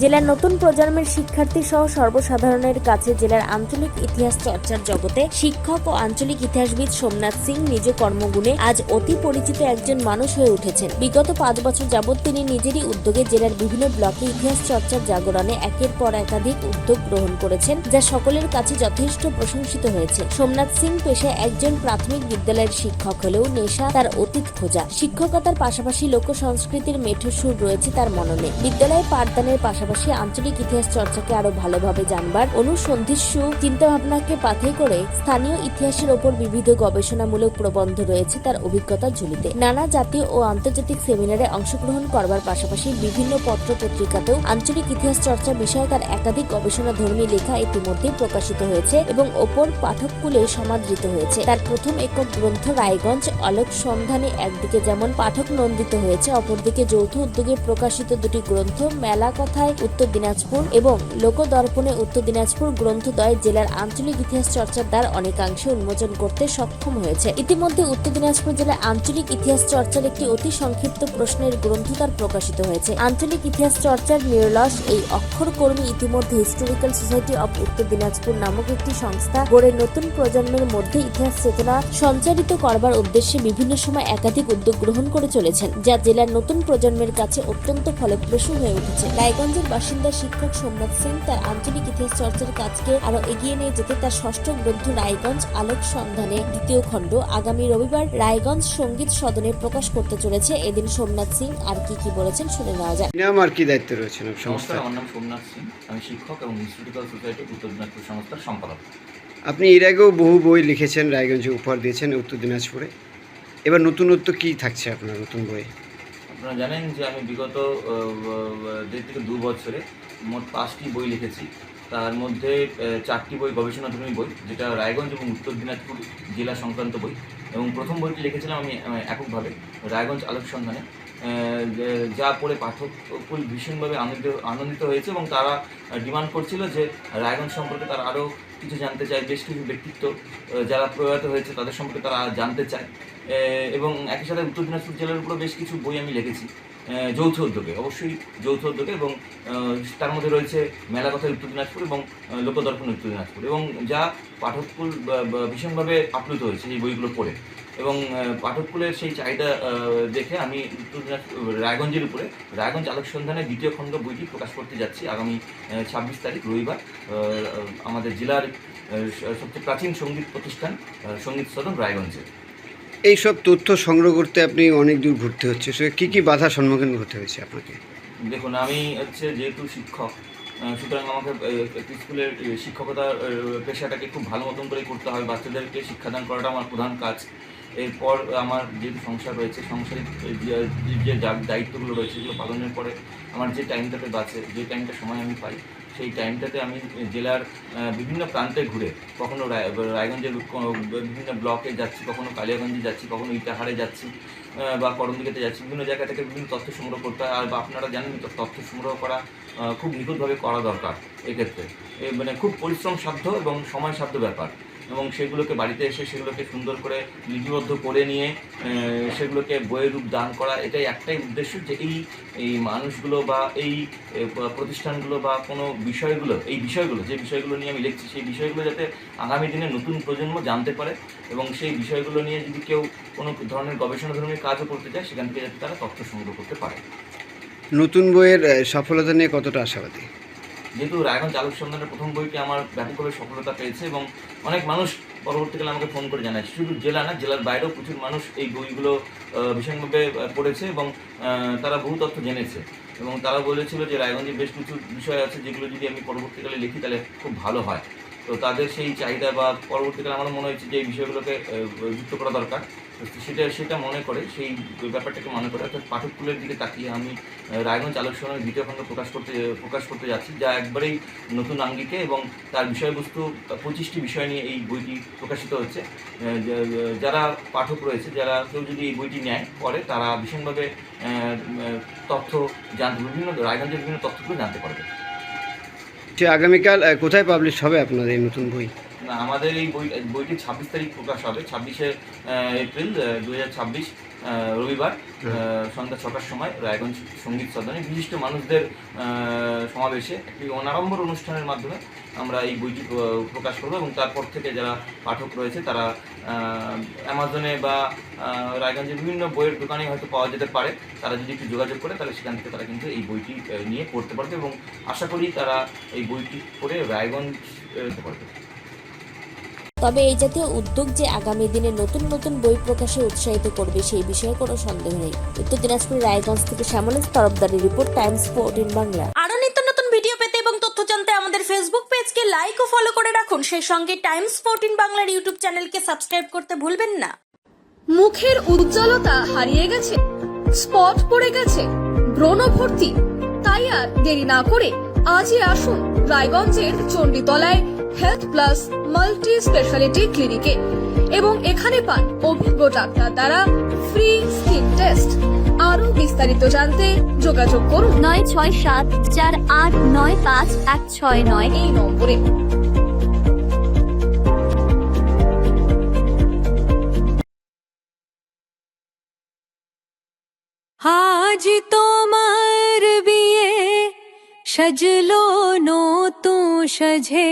জেলার নতুন প্রজন্মের শিক্ষার্থী সহ সর্বসাধারণের কাছে জেলার আঞ্চলিক ইতিহাস চর্চার জগতে শিক্ষক ও আঞ্চলিক ইতিহাসবিদ সোমনাথ সিং নিজ কর্মগুণে আজ অতি পরিচিত একজন মানুষ হয়ে উঠেছেন। বিগত 5 বছর যাবৎ তিনি নিজেরই উদ্যোগে জেলার বিভিন্ন ব্লকে ইতিহাস চর্চার জাগরণে একের পর একাধিক উদ্যোগ গ্রহণ করেছেন, যা সকলের কাছে যথেষ্ট প্রশংসিত হয়েছে। সোমনাথ সিং পেশায় একজন প্রাথমিক বিদ্যালয়ের শিক্ষক হলেও নেশা তার অতীত খোঁজা। শিক্ষকতার পাশাপাশি লোক সংস্কৃতির মেঠো সুর রয়েছে তার মননে। বিদ্যালয়ে পাঠদানের পাশাপাশি আঞ্চলিক ইতিহাস চর্চাকে আরো ভালোভাবে জানবার অনুসন্ধিৎসু চিন্তাভাবনাকে পাথেয় করে স্থানীয় ইতিহাসের ওপর বিবিধ গবেষণামূলক প্রবন্ধ রয়েছে তার অভিজ্ঞতার ঝুলিতে। নানা জাতীয় ও আন্তর্জাতিক সেমিনারে অংশগ্রহণ করবার পাশাপাশি বিভিন্ন পত্র পত্রিকাতেও আঞ্চলিক ইতিহাস চর্চা বিষয়ে তার একাধিক গবেষণাধর্মী লেখা ইতিমধ্যে প্রকাশিত হয়েছে এবং ওপর পাঠককুলে সমাদৃত হয়েছে। তার প্রথম একক গ্রন্থ রায়গঞ্জ আলোক সন্ধানে একদিকে যেমন পাঠক নন্দিত হয়েছে, অপরদিকে যৌথ উদ্যোগে প্রকাশিত দুটি গ্রন্থ মেলা কথায় উত্তর দিনাজপুর এবং লোকদর্পণে উত্তর দিনাজপুর গ্রন্থদ্বয় জেলার আঞ্চলিক ইতিহাস চর্চার দ্বার অনেকাংশে উন্মোচন করতে সক্ষম হয়েছে। ইতিমধ্যে উত্তর দিনাজপুর জেলার আঞ্চলিক ইতিহাস চর্চার একটি অতি সংক্ষিপ্ত প্রশ্নের গ্রন্থ তার প্রকাশিত হয়েছে। আঞ্চলিক ইতিহাস চর্চার নিরলস এই অক্ষরকর্মী ইতিমধ্যে হিস্টোরিক্যাল সোসাইটি অব উত্তর দিনাজপুর নামক একটি সংস্থা গড়ে নতুন প্রজন্মের মধ্যে ইতিহাস চেতনা সঞ্চারিত করবার উদ্দেশ্যে বিভিন্ন সময় একাধিক উদ্যোগ গ্রহণ করে চলেছেন, যা জেলার নতুন প্রজন্মের কাছে অত্যন্ত ফলপ্রসূ হয়ে উঠেছে। রায়গঞ্জের বাসিন্দা শিক্ষক সোমনাথ সিং তার আঞ্চলিক ইতিহাস চর্চার কাজকে আরো এগিয়ে নিয়ে যেতে তার ষষ্ঠ গ্রন্থ রায়গঞ্জ আলোক সন্ধানে দ্বিতীয় খণ্ড আগামী রবিবার রায়গঞ্জ সঙ্গীত সদনে প্রকাশ করতে চলেছে। এদিন সোমনাথ সিং আর কি বলেছেন শুনে নেওয়া যায়। আমার কি দায়িত্ব রয়েছে সংস্থা? আমার নাম সোমনাথ সিং, আমি শিক্ষক এবং হিস্টোরিক্যাল সোসাইটি উত্তর দিনাজপুর সংস্থার সম্পাদক। আপনি এর আগেও বহু বই লিখেছেন, রায়গঞ্জে উপহার দিয়েছেন উত্তর দিনাজপুরে। এবার নতুনত্ব কি থাকছে আপনার নতুন বই? আপনারা জানেন যে আমি বিগত 1.5 থেকে 2 বছরে মোট 5টি বই লিখেছি। তার মধ্যে 4টি বই গবেষণাধর্মী বই, যেটা রায়গঞ্জ এবং উত্তর দিনাজপুর জেলা সংক্রান্ত বই। এবং প্রথম বইটি লিখেছিলাম আমি এককভাবে রায়গঞ্জ আলোক সন্ধানে, যা পড়ে পাঠক ভীষণভাবে আনন্দিত হয়েছে এবং তারা ডিমান্ড করছিল যে রায়গঞ্জ সম্পর্কে তারা আরও কিছু জানতে চায়। বেশ কিছু ব্যক্তিত্ব যারা প্রয়াত হয়েছে তাদের সম্পর্কে তারা জানতে চায়। এবং একই সাথে উত্তর দিনাজপুর জেলার উপরে বেশ কিছু বই আমি লিখেছি যৌথ উদ্যোগে, অবশ্যই যৌথ উদ্যোগে, এবং তার মধ্যে রয়েছে মেলা কথায় উত্তর দিনাজপুর এবং লোকদর্পণ উত্তর দিনাজপুর, এবং যা পাঠককুল ভীষণভাবে আপ্লুত হয়েছে এই বইগুলো পড়ে। এবং পাঠককুলের সেই চাহিদা দেখে আমি উত্তর দিনাজপুর রায়গঞ্জের উপরে রায়গঞ্জ আলোক সন্ধানে দ্বিতীয় খণ্ড বইটি প্রকাশ করতে যাচ্ছি আগামী 26 তারিখ রবিবার আমাদের জেলার সবচেয়ে প্রাচীন সঙ্গীত প্রতিষ্ঠান সঙ্গীত সদন রায়গঞ্জে। এই সব তথ্য সংগ্রহ করতে আপনি অনেক দূর ঘুরতে হচ্ছে, সে কী বাধার সম্মুখীন হতে হয়েছে আপনাকে? দেখুন, আমি যেহেতু শিক্ষক, সুতরাং আমাকে স্কুলের শিক্ষকতার পেশাটাকে খুব ভালো মতন করে করতে হবে। বাচ্চাদেরকে শিক্ষাদান করাটা আমার প্রধান কাজ। এরপর আমার যেহেতু সংসার রয়েছে, সংসারিক যে দায়িত্বগুলো রয়েছে সেগুলো পালনের পরে আমার যে টাইমটাতে বাঁচে, যে টাইমটা সময় আমি পাই, সেই টাইমটাতে আমি জেলার বিভিন্ন প্রান্তে ঘুরে, কখনো রায়গঞ্জের বিভিন্ন ব্লকে যাচ্ছি, কখনো কালিয়াগঞ্জে যাচ্ছি, কখনো ইটাহারে যাচ্ছি বা করমদিঘিতে যাচ্ছি। বিভিন্ন জায়গা থেকে বিভিন্ন তথ্য সংগ্রহ করতে হয়। আর বা আপনারা জানেন তথ্য সংগ্রহ করা খুব নিখুঁতভাবে করা দরকার। এক্ষেত্রে মানে খুব পরিশ্রম সাধ্য এবং সময় সাধ্য ব্যাপার, এবং সেগুলোকে বাড়িতে এসে সেগুলোকে সুন্দর করে লিপিবদ্ধ করে নিয়ে সেগুলোকে বইয়ের রূপ দান করা, এটাই একটাই উদ্দেশ্য যে এই মানুষগুলো বা এই প্রতিষ্ঠানগুলো বা কোনো বিষয়গুলো, যে বিষয়গুলো নিয়ে আমি লিখছি, সেই বিষয়গুলো যাতে আগামী দিনে নতুন প্রজন্ম জানতে পারে, এবং সেই বিষয়গুলো নিয়ে যদি কেউ কোনো ধরনের গবেষণাধর্মী কাজও করতে চায় সেখান থেকে যাতে তারা তথ্য সংগ্রহ করতে পারে। নতুন বইয়ের সফলতা নিয়ে কতটা আশাবাদী? যেহেতু রায়গঞ্জ আলোক সন্ধানের প্রথম বইটি আমার ব্যাপকভাবে সফলতা পেয়েছে এবং অনেক মানুষ পরবর্তীকালে আমাকে ফোন করে জানায়, শুধু জেলা না, জেলার বাইরেও প্রচুর মানুষ এই বইগুলো ভীষণভাবে পড়েছে এবং তারা বহু তথ্য জেনেছে, এবং তারা বলেছিল যে রায়গঞ্জে বেশ কিছু বিষয় আছে যেগুলো যদি আমি পরবর্তীকালে লিখি তাহলে খুব ভালো হয়। তো তাদের সেই চাহিদা বা পরবর্তীকালে আমার মনে হয়েছে যে এই বিষয়গুলোকে যুক্ত করা দরকার। সেটা মনে করে, সেই ব্যাপারটাকে মনে করে, অর্থাৎ পাঠককুলের দিকে তাকিয়ে আমি রায়গঞ্জ আলোক সন্ধানের দ্বিতীয় খণ্ড প্রকাশ করতে যাচ্ছি, যা একবারেই নতুন আঙ্গিকে, এবং তার বিষয়বস্তু 25টি বিষয় নিয়ে এই বইটি প্রকাশিত হচ্ছে। যারা পাঠক রয়েছে, যারা কেউ যদি এই বইটি নেয় পরে, তারা ভীষণভাবে তথ্য বিভিন্ন রায়গঞ্জের বিভিন্ন তথ্যগুলো জানতে পারবে। আগামীকাল কোথায় পাবলিশ হবে আপনার এই নতুন বই? না, আমাদের এই বইটি 26 তারিখ প্রকাশ হবে, 26শে এপ্রিল 2026। রবিবার সন্ধ্যা 6টার সময় রায়গঞ্জ সঙ্গীত সদনে বিশিষ্ট মানুষদের সমাবেশে একটি অনাড়ম্বর অনুষ্ঠানের মাধ্যমে আমরা এই বইটি প্রকাশ করব এবং তারপর থেকে যারা পাঠক রয়েছে তারা অ্যামাজনে বা রায়গঞ্জের বিভিন্ন বইয়ের দোকানে হয়তো পাওয়া যেতে পারে। তারা যদি একটু যোগাযোগ করে তাহলে সেখান থেকে তারা কিন্তু এই বইটি নিয়ে পড়তে পারবে এবং আশা করি তারা এই বইটি পড়ে রায়গঞ্জ যেতে পারবে। তবে এই জাতীয় উদ্যোগ যে আগামী দিনে নতুন নতুন বই প্রকাশে উৎসাহিত করবে সেই বিষয়ে কোনো সন্দেহ নেই। উত্তর দিনাজপুর রায়গঞ্জ থেকে শ্যামলেশ তরফদারের রিপোর্ট, টাইমস 14 বাংলা। আরো নিত্য নতুন ভিডিও পেতে এবং তথ্য জানতে আমাদের ফেসবুক পেজকে লাইক ও ফলো করে রাখুন। সেই সঙ্গে টাইমস 14 বাংলার ইউটিউব চ্যানেলকে সাবস্ক্রাইব করতে ভুলবেন না। মুখের উজ্জ্বলতা হারিয়ে গেছে, স্পট পড়ে গেছে, ব্রণ ভর্তি, তাই আর দেরি না করে আজই আসুন রায়গঞ্জের চণ্ডীতলায় হেলথ প্লাস মাল্টি স্পেশালিটি ক্লিনিকে এবং এখানে পান অভিজ্ঞ ডাক্তার দ্বারা ফ্রি স্কিন টেস্ট। আরো বিস্তারিত জানতে যোগাযোগ করুন 9674895169 এই নম্বরে। আজ তোমার বিয়ে সাজলো নতুন সাজে